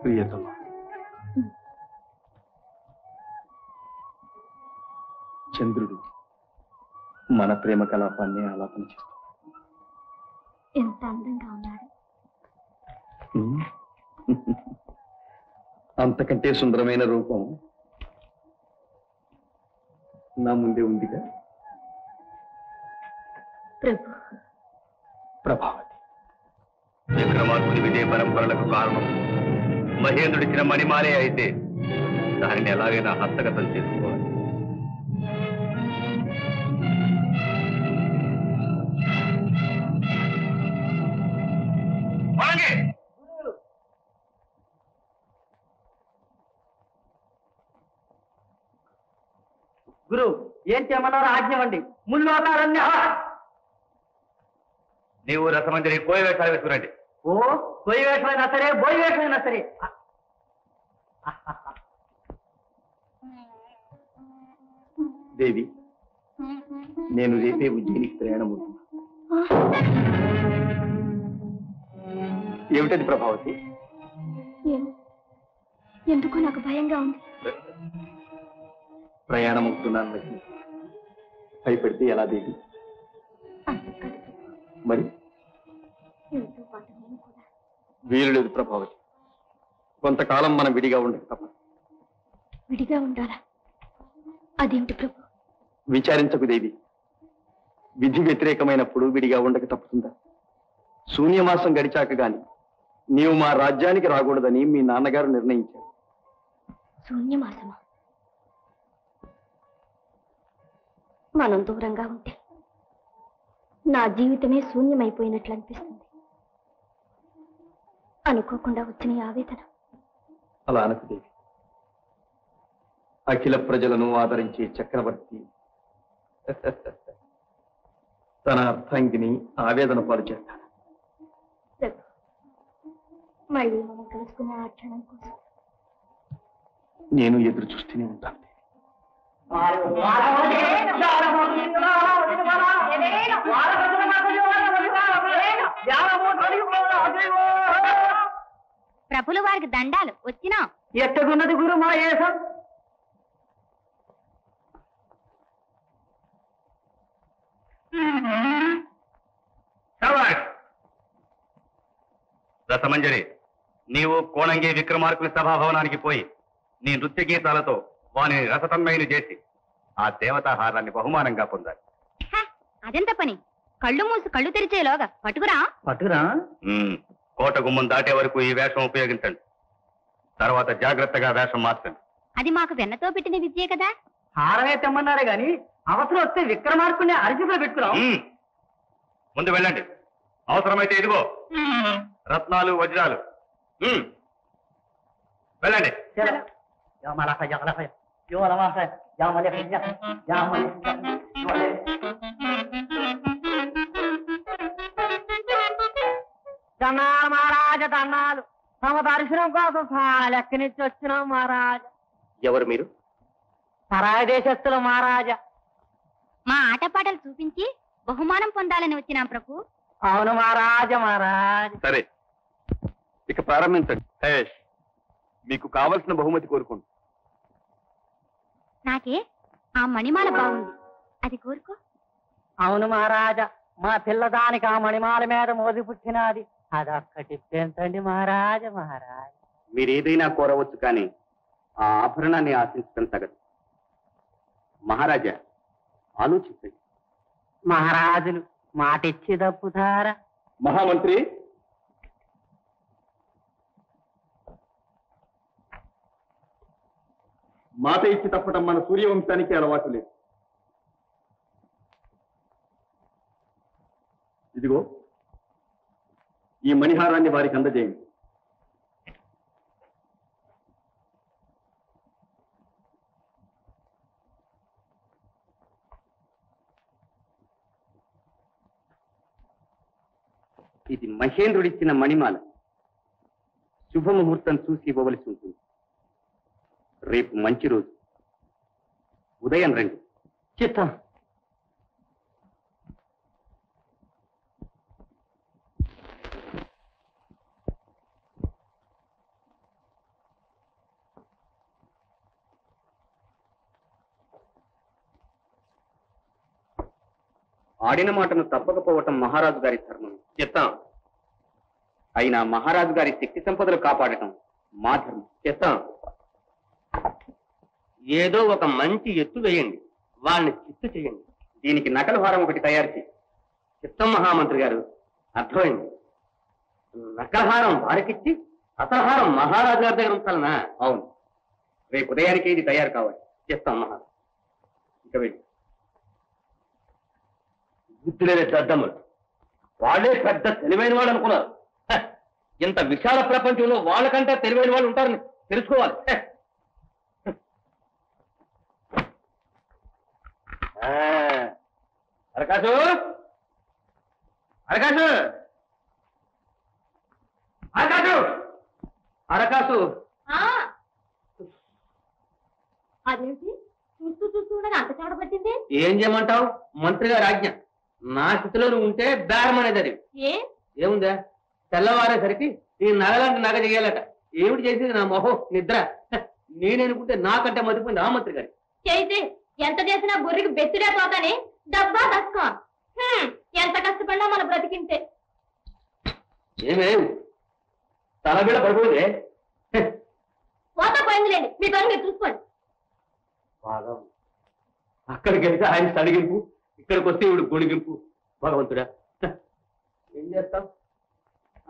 ప్రియతమ, చంద్రుడు మన ప్రేమ కలాపాన్ని ఆలాపన చేస్తాడు. ఎంత అందంగా ఉన్నాడు. అంతకంటే సుందరమైన రూపం నా ముందే ఉందిగా. ప్రభు, ప్రభావతి, విక్రమార్కుని విజయ పరంపరలకు కారణం మహేంద్రుడిచ్చిన మణిమాలే అయితే దానిని ఎలాగైనా హస్తగతం చేసుకోవాలి. గురు, ఏం చేయమన్నారో ఆజ్ఞవండి. ముల్లోకాలన్నీ నీవు రసమంజరి కోయ వేషాలు వేసుకురండి. ఓ కొయ్య వేషమైనా సరే, బోయి వేషమైనా సరే. దేవి, నేను రేపే ఉజ్జయినికి ప్రయాణం అవుతున్నా. ఏమిటది ప్రభావతి? ఎందుకో నాకు భయంగా ఉంది. ప్రయాణం అవుతున్నాను లక్ష్మి, భయపెడితే ఎలా దేవి? మరి వీలు లేదు ప్రభావతి. కొంతకాలం మనం విడిగా ఉండక తప్పదు. విడిగా ఉండాలా? అదేంటి ప్రభు? విచారించకు దేవి. విధి వ్యతిరేకమైనప్పుడు విడిగా ఉండక తప్పుతుందా? శూన్యమాసం గడిచాక గాని నీవు మా రాజ్యానికి రాకూడదని మీ నాన్నగారు నిర్ణయించారు. శూన్యమాసమా? మనం దూరంగా ఉంటే నా జీవితమే శూన్యమైపోయినట్లు అనిపిస్తుంది. అనుకోకుండా వచ్చిన ఆవేదన. అలా అనకు దేవి. అఖిల ప్రజలను ఆదరించే చక్రవర్తి తన అర్థంగిని ఆవేదన పాలు చేస్తాడు. మళ్ళీ మనం కలుసుకునే ఆ క్షణం కోసం నేను ఎదురు చూస్తూనే ఉంటాను. ప్రభులు వారికి దండాలు. వచ్చినా ఎట్టగున్నది గురు మా ఏసం? రసమంజరి, నీవు కోణంగి విక్రమార్కుని సభాభవనానికి పోయి నీ నృత్య గీతాలతో వాని రసతన్మయుని చేసి ఆ దేవతాహారాన్ని బహుమానంగా పొందాలి. అదెంత పని? కళ్ళు మూసి కళ్ళు తెరిచేలోగా పట్టుకురా. పట్టురా. కోట గుమ్మం దాటే వరకు ఈ వేషం ఉపయోగించండి. తర్వాత జాగ్రత్తగా వేషం మార్చండి. అది మాకు వెన్నతో పెట్టిన విద్యే కదా. హారమే తెమ్మన్నారే గాని అవసరం వస్తే విక్రమార్కుని అరిచిలో పెట్టుకురాం. ముందు వెళ్ళండి. అవసరమైతే ఇదిగో రత్నాలు, వజ్రాలు. వెళ్ళండి. మహారాజ దండాలు. తమ దర్శనం కోసం చాలా లెక్కనిచ్చి వచ్చినాం మహారాజ. ఎవరు మీరు? పరాయ దేశస్తులు మహారాజా. మా ఆటపాటలు చూపించి బహుమానం పొందాలని వచ్చినాం ప్రభు. అవును మహారాజ. మహారాజ సరే, ఇక ప్రారంభించండి. హేష్, మీకు కావలసిన బహుమతి కోరుకోండి. నాకే ఆ మణిమాల బాగుంది, అది కోరుకో. అవును మహారాజా, మా పిల్లదానికి ఆ మణిమాల మీద మోది పుట్టినది. అదొక్కటి పెంచండి మహారాజ. మహారాజ, మీరేదైనా కోరవచ్చు, కానీ ఆ ఆభరణాన్ని ఆశించడం తగదు. మహారాజా, ఆలోచించండి. మహారాజులు మాటిచ్చి తప్పుతారా? మహామంత్రి, మాట ఇచ్చి తప్పటం మన సూర్యవంశానికి అలవాటు లేదు. ఇదిగో ఈ మణిహారాన్ని వారికి అందజేయండి. ఇది మహేంద్రుడిచ్చిన మణిమాల. శుభముహూర్తం చూసి ఇవ్వవలసి ఉంటుంది. రేపు మంచి రోజు, ఉదయం రండి. చిత్తం. ఆడిన మాటను తప్పకపోవటం మహారాజు గారి ధర్మం. చెప్తాం. అయినా మహారాజు గారి శక్తి సంపదలు కాపాడటం మా ధర్మం. చెప్తాం. ఏదో ఒక మంచి ఎత్తు వేయండి, వాళ్ళని చిత్తు చేయండి. దీనికి నకలు హారం ఒకటి తయారు చేయి. చిత్తం మహామంత్రి గారు. అర్థమైంది. నకలహారం వారికిచ్చి అసలు హారం మహారాజు గారి దగ్గర ఉంచాలనా? అవును. రేపు ఉదయానికి ఇది తయారు కావాలి. చెప్తాం మహారాజు. ఇక వెళ్ళి బుద్ధిలేని దద్దమ్మలు వాళ్ళే పెద్ద తెలివైన వాళ్ళు అనుకున్నారు. ఇంత విశాల ప్రపంచంలో వాళ్ళకంటే తెలివైన వాళ్ళు ఉంటారని తెలుసుకోవాలి. అరకాసు అరకాసు అరకాసు అరకాసు. అదేంటి చూస్తూ చూస్తూ అంత చాడ పట్టింది? ఏం చేయమంటావు? మంత్రి గారి ఆజ్ఞ. నా స్థితిలో నువ్వు ఉంటే బేరం అనేది అది. ఏముందా, తెల్లవారేసరికి ఈ నగలాంటి నగ చెయ్యాలట. ఏమిటి చేసేది? నా మొహం నిద్ర. నేననుకుంటే నాకంటే మతిపోయింది ఆ మంత్రి గారి. చేయితే ఎంత చేసినా బుర్రికి బెత్తిరే పోతాని డబ్బా దస్కో. ఎంత కష్టపడినా మన బ్రతికింటే. ఏమే తలబిడ పడిపోయిందే. పోతా పోయిందిలేండి, మీ పని మీరు చూసుకోండి. అక్కడికి వెళ్తే ఆయన సడిగింపు, ఇక్కడికి వస్తే ఇవిడు గొడిగింపు. భగవంతుడా, ఏం చేస్తాం?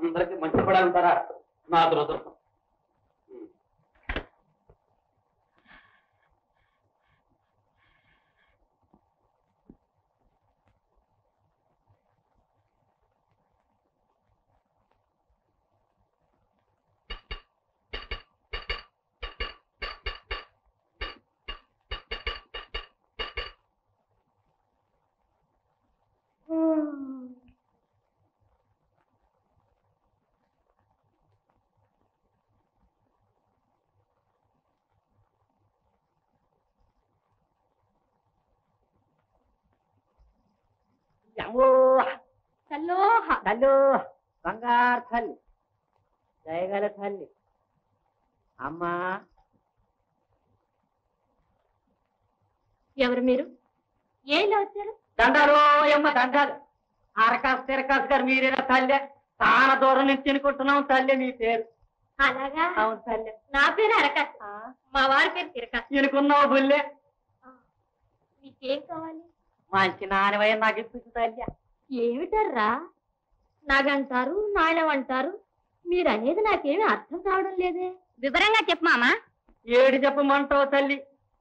అందరికి మంచి పడాలంటారా? నా దురదృష్టం. తల్లు బంగారు తల్లి, దయగల తల్లి, అమ్మా. ఎవరు మీరు? ఏం వచ్చారు? దండాలు అమ్మ దండాలు. అరకాసు తిరకాసు గారు మీరేనా తల్లి? చాలా దూరం నుంచి తినుకుంటున్నాం తల్లి. మీ పేరు? అలాగా? అవును తల్లి. నా పేరు అరకాసు, మా వారి పేరు తిరకాసు. తినుకున్నావు బుల్లే. మీకేం కావాలి? మంచి నాణ్యమైన నాకు ఇప్పించు తల్లి. ఏమిటర్రా నాగంటారు నాణ్యం అంటారు, మీరు అనేది నాకేమీ అర్థం కావడం లేదే. వివరంగా చెప్పమామా. ఏడు చెప్పమంటావు తల్లి?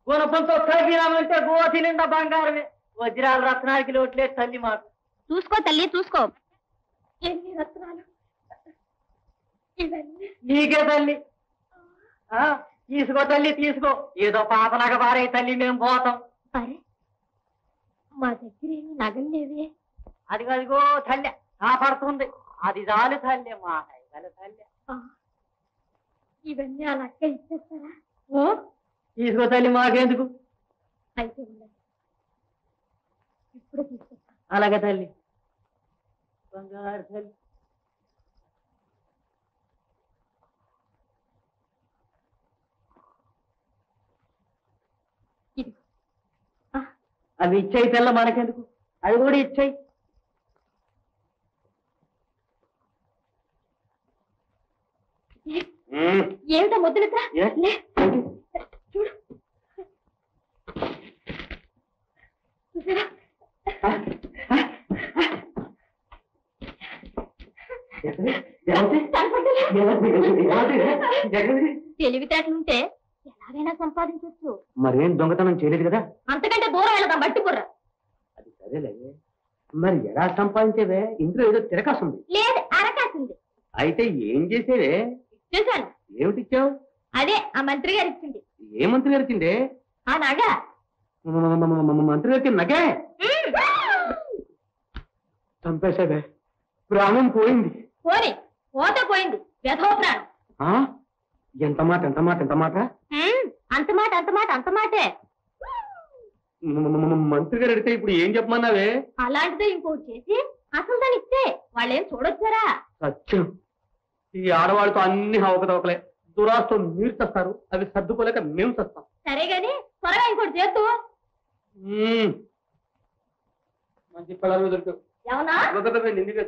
గుణపంతో తగ్గినామంటే గోతి నిండా బంగారమే. వజ్రాల రత్నానికి లోట్లేదు తల్లి మాకు. చూసుకో తల్లి చూసుకో. ఎన్ని రత్నాలు ఇవన్నీ నీకే తల్లి. తీసుకో తల్లి తీసుకో. ఏదో పాపనగ బారే తల్లి, మేము పోతాం. అరే మా దగ్గర ఏమి నగలు లేవే. అదిగో తల్లి కాపాడుతుంది. అది చాలు తల్లి, మా హైగల తల్లి. ఇవన్నీ ఆ లెక్క ఇచ్చేస్తారా? తీసుకో తల్లి, మాకెందుకు. అయితే ఉండండి, ఇప్పుడు తీసుకొస్తా. అలాగే తల్లి, బంగారు తల్లి. అవి ఇచ్చేయి తెల్ల, మనకెందుకు. అది కూడా ఇచ్చేయి. ఏమిటో ముద్దులెత్తా చూడు. తెలివితేటలుంటే ఎలాగైనా సంపాదించవచ్చు. మరేం దొంగతనం చేయలేదు కదా? అంతకంటే దూరం వెళదాం బట్టి బుర్ర. అది సరేలే, మరి ఎలా సంపాదించేవే? ఇంట్లో ఏదో తిరకాసుంది. లేదు, అరకాసింది. అయితే ఏం చేసేవే? చూశాను. ఏమిటిచ్చావు? అదే ఆ మంత్రి గారు ఇచ్చింది. ఏ మంత్రి గారు ఇచ్చిందే? ఆ నగ. మంత్రి గారికి నగే? చంపేసేవే, ప్రాణం పోయింది. పోని పోతే పోయింది, వ్యధో ప్రాణం. ఎంత మాట ఎంత మాట ఎంత మాట? అంత మాట అంత మాట అంత మాటే. మంత్రి గారు అడిగితే ఇప్పుడు ఏం చెప్పమన్నావే? అలాంటిదే ఇంకోటి చేసి అసలు దాన్ని ఇస్తే వాళ్ళేం చూడొచ్చారా? సత్యం, ఈ ఆడవాళ్ళతో అన్ని హవకదవకలే. దురాస్తో మీరు చస్తారు, అవి సర్దుకోలేక మేము చస్తాం. సరే గాని త్వరగా ఇంకోటి చేస్తూ. మంచి పడారు దొరుకు ఏమన్నా నిండుగా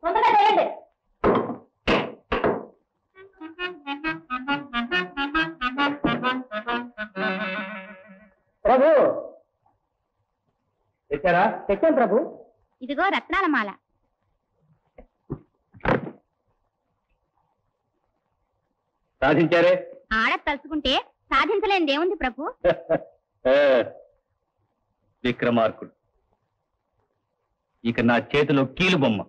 తొందరగా చేయండి. ప్రభు తెచ్చారా? తెచ్చాను ప్రభు. ఇదిగో రత్నాల మాల. సాధించారే? ఆడ తలుచుకుంటే సాధించలేనిది ఏముంది ప్రభు? విక్రమార్కుడు ఇక నా చేతిలో కీలు బొమ్మ.